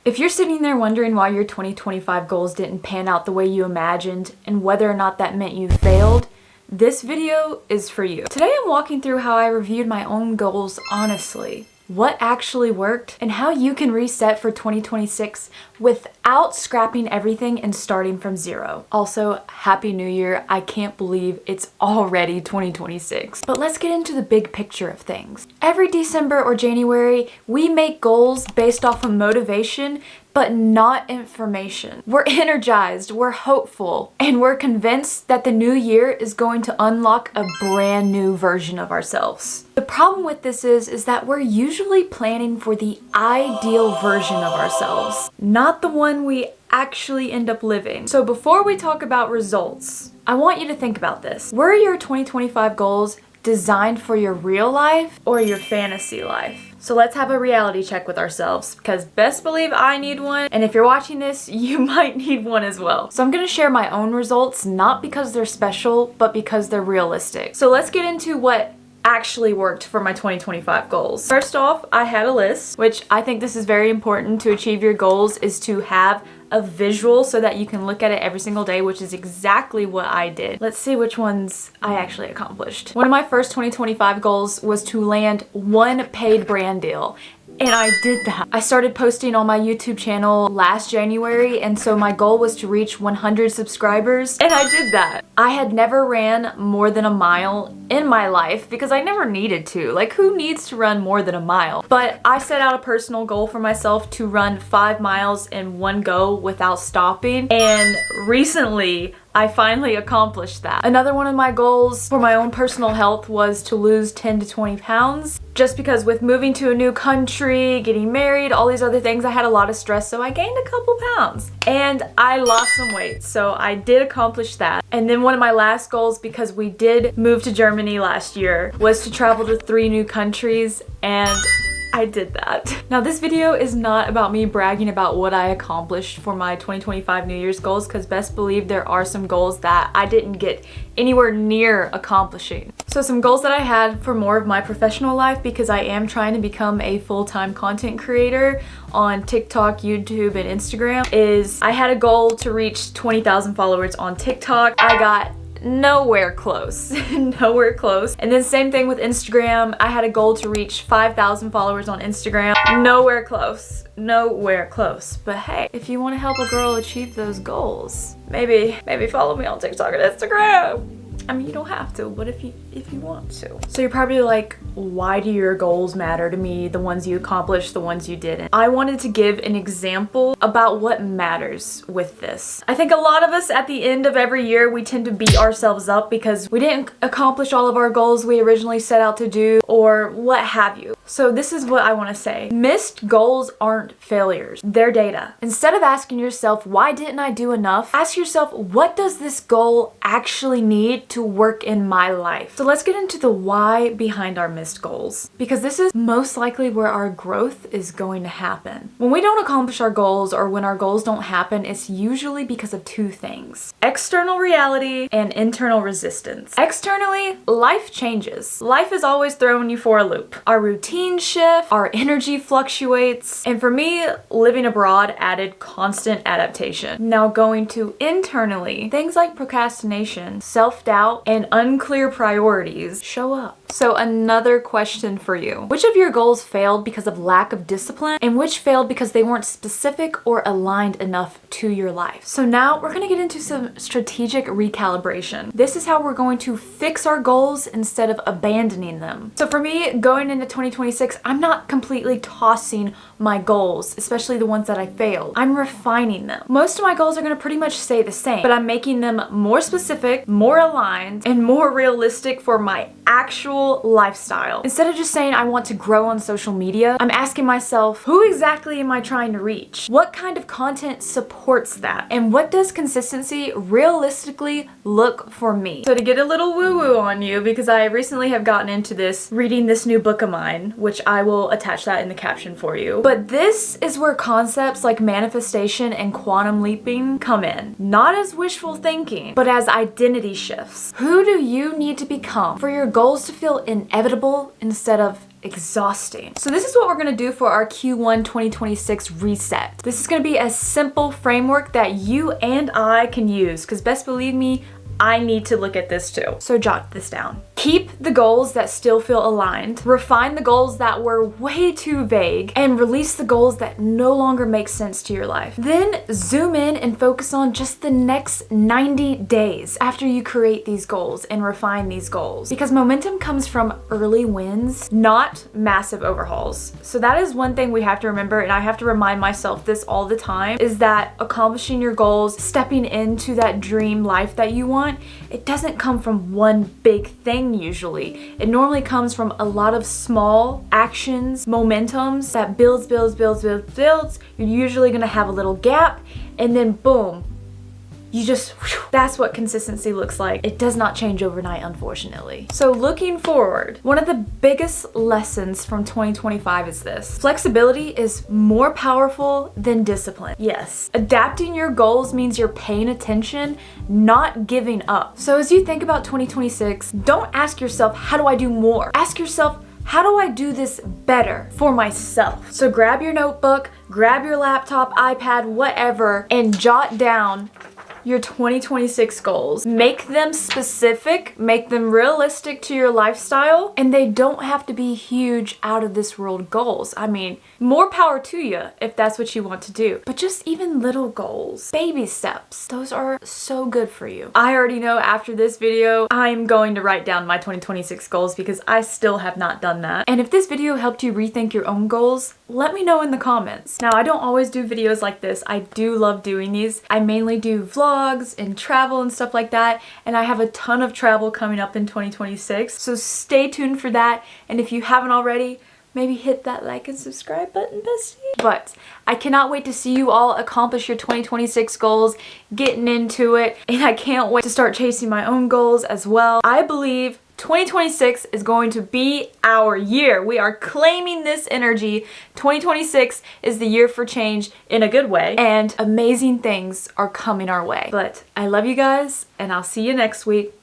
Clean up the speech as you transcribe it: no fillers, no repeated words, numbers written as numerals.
If you're sitting there wondering why your 2025 goals didn't pan out the way you imagined and whether or not that meant you failed, this video is for you. Today I'm walking through how I reviewed my own goals honestly, what actually worked, and how you can reset for 2026 without scrapping everything and starting from zero. Also, Happy New Year. I can't believe it's already 2026. But let's get into the big picture of things. Every December or January, we make goals based off of motivation, but not information. We're energized, we're hopeful, and we're convinced that the new year is going to unlock a brand new version of ourselves. The problem with this is that we're usually planning for the ideal version of ourselves, not the one we actually end up living. So before we talk about results, I want you to think about this. Were your 2025 goals designed for your real life or your fantasy life? So let's have a reality check with ourselves, because best believe I need one, and if you're watching this, you might need one as well. So I'm gonna share my own results, not because they're special, but because they're realistic. So let's get into what actually worked for my 2025 goals. First off, I had a list, which I think this is very important to achieve your goals, is to have a visual so that you can look at it every single day, which is exactly what I did. Let's see which ones I actually accomplished. One of my first 2025 goals was to land one paid brand deal. And I did that. I started posting on my YouTube channel last January, and so my goal was to reach 100 subscribers, and I did that. I had never ran more than a mile in my life because I never needed to. Like, who needs to run more than a mile? But I set out a personal goal for myself to run 5 miles in one go without stopping, and recently I finally accomplished that. Another one of my goals for my own personal health was to lose 10 to 20 pounds. Just because with moving to a new country, getting married, all these other things, I had a lot of stress, so I gained a couple pounds. And I lost some weight, so I did accomplish that. And then one of my last goals, because we did move to Germany last year, was to travel to 3 new countries, and I did that. Now this video is not about me bragging about what I accomplished for my 2025 New Year's goals, because best believe there are some goals that I didn't get anywhere near accomplishing. So some goals that I had for more of my professional life, because I am trying to become a full-time content creator on TikTok, YouTube, and Instagram, is I had a goal to reach 20,000 followers on TikTok. I got nowhere close. Nowhere close. And then same thing with Instagram. I had a goal to reach 5,000 followers on Instagram. Nowhere close. Nowhere close. But hey, if you want to help a girl achieve those goals, maybe follow me on TikTok and Instagram. I mean, you don't have to, but if you want to. So you're probably like, why do your goals matter to me? The ones you accomplished, the ones you didn't. I wanted to give an example about what matters with this. I think a lot of us at the end of every year, we tend to beat ourselves up because we didn't accomplish all of our goals we originally set out to do, or what have you. So this is what I want to say. Missed goals aren't failures. They're data. Instead of asking yourself, why didn't I do enough? Ask yourself, what does this goal actually need to work in my life? So let's get into the why behind our missed goals, because this is most likely where our growth is going to happen. When we don't accomplish our goals, or when our goals don't happen, it's usually because of 2 things: external reality and internal resistance. Externally, life changes. Life is always throwing you for a loop. Our routine shift, our energy fluctuates, and for me, living abroad added constant adaptation. Now going to internally, things like procrastination, self-doubt, and unclear priorities show up. So another question for you. Which of your goals failed because of lack of discipline, and which failed because they weren't specific or aligned enough to your life? So now we're gonna get into some strategic recalibration. This is how we're going to fix our goals instead of abandoning them. So for me, going into 2026, I'm not completely tossing my goals, especially the ones that I failed. I'm refining them. Most of my goals are gonna pretty much stay the same, but I'm making them more specific, more aligned, and more realistic for my actual lifestyle. Instead of just saying I want to grow on social media, I'm asking myself, who exactly am I trying to reach? What kind of content supports that? And what does consistency realistically look for me? So to get a little woo-woo on you, because I recently have gotten into this, reading this new book of mine, which I will attach that in the caption for you. But this is where concepts like manifestation and quantum leaping come in. Not as wishful thinking, but as identity shifts. Who do you need to become for your goals to feel inevitable instead of exhausting. So this is what we're gonna do for our Q1 2026 reset. This is gonna be a simple framework that you and I can use, because best believe me, I need to look at this too. So jot this down. Keep the goals that still feel aligned, refine the goals that were way too vague, and release the goals that no longer make sense to your life. Then zoom in and focus on just the next 90 days after you create these goals and refine these goals. Because momentum comes from early wins, not massive overhauls. So that is one thing we have to remember, and I have to remind myself this all the time, is that accomplishing your goals, stepping into that dream life that you want, it doesn't come from one big thing usually. It normally comes from a lot of small actions, momentums that builds. You're usually gonna have a little gap, and then boom, you just, that's what consistency looks like. It does not change overnight, unfortunately. So looking forward, one of the biggest lessons from 2025 is this. Flexibility is more powerful than discipline. Yes, adapting your goals means you're paying attention, not giving up. So as you think about 2026, don't ask yourself, how do I do more? Ask yourself, how do I do this better for myself? So grab your notebook, grab your laptop, iPad, whatever, and jot down your 2026 goals. Make them specific, make them realistic to your lifestyle, and they don't have to be huge, out of this world goals. I mean, more power to you if that's what you want to do. But just even little goals, baby steps, those are so good for you. I already know after this video, I'm going to write down my 2026 goals because I still have not done that. And if this video helped you rethink your own goals, let me know in the comments. Now, I don't always do videos like this. I do love doing these. I mainly do vlogs and travel and stuff like that, and I have a ton of travel coming up in 2026, so stay tuned for that. And if you haven't already, maybe hit that like and subscribe button, bestie. But I cannot wait to see you all accomplish your 2026 goals, getting into it, and I can't wait to start chasing my own goals as well. I believe 2026 is going to be our year. We are claiming this energy. 2026 is the year for change in a good way, and amazing things are coming our way. But I love you guys, and I'll see you next week.